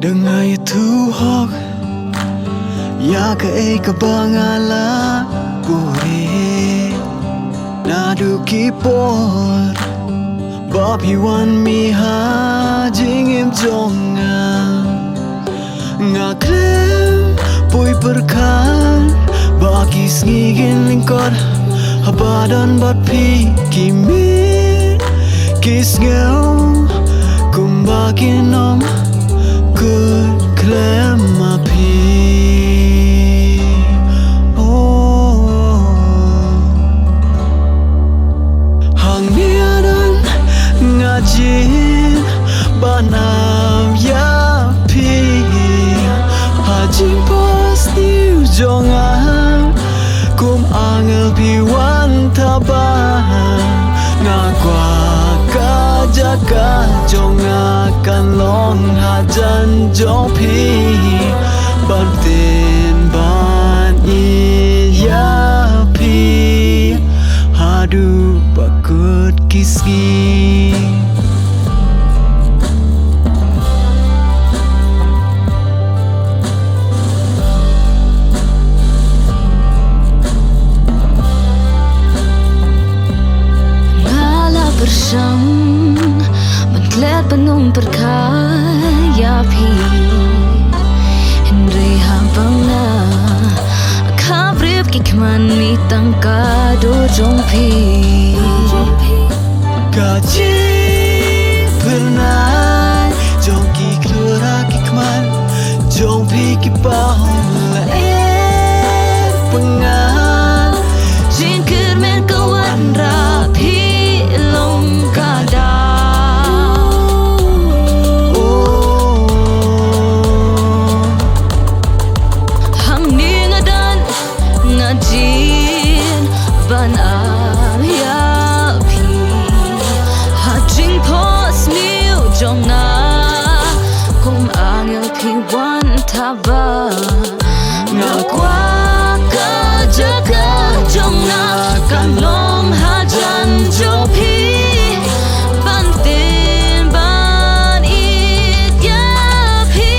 Dengai tuhok ya ke kebangala puri nadu kipor bapi wan mi ha jingim jonga ngakrem pui perkan bagi snigin lingkor habadan bat pi kimi kisngeu kumbaki nom good klema pi hang niadan ngajin banam ya pi hajin pas niu jongan kum angel pi wan tabah ngakwa jaga jonga kan long hajan jopi bantin ban iya pi hadu bakut kiski ngala bersam Let penung perkaya pi Henry habangna Kabrib kikman mi tangka do jong pi Gaji pernah jongki kelura kikman jong pi kipau pengan jingkir men kawan rapi long kada ban ya pi hajing pos niu jonga kum angel pi wan taba ngakwa ka jaga jonga kan long hajan jopi bantin ban it ya pi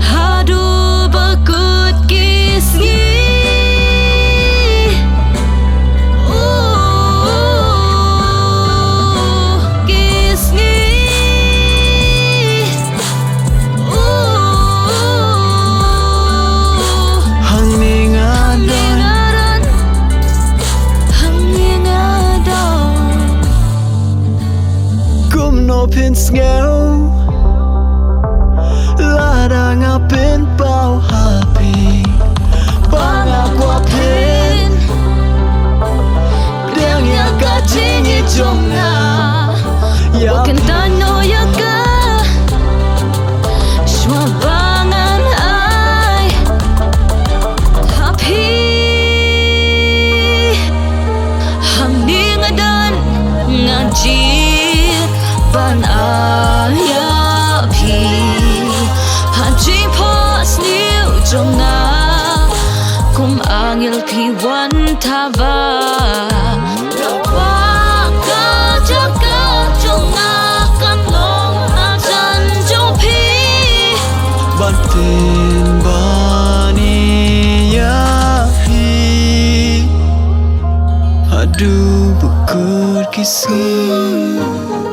hadu bakut kisgi pin ngeu lada ngapin pau happy banga kwa pin dang ya ka jingi jonga ya kentano ya ka shwa bangan ai happy hamni ngadan ngaji ban ya pi hajing pos niu jonga kum angel pi wan taba ngakwa ka jaga jonga kan long ajan jopi bantin bani ya pi hadu bakut kisih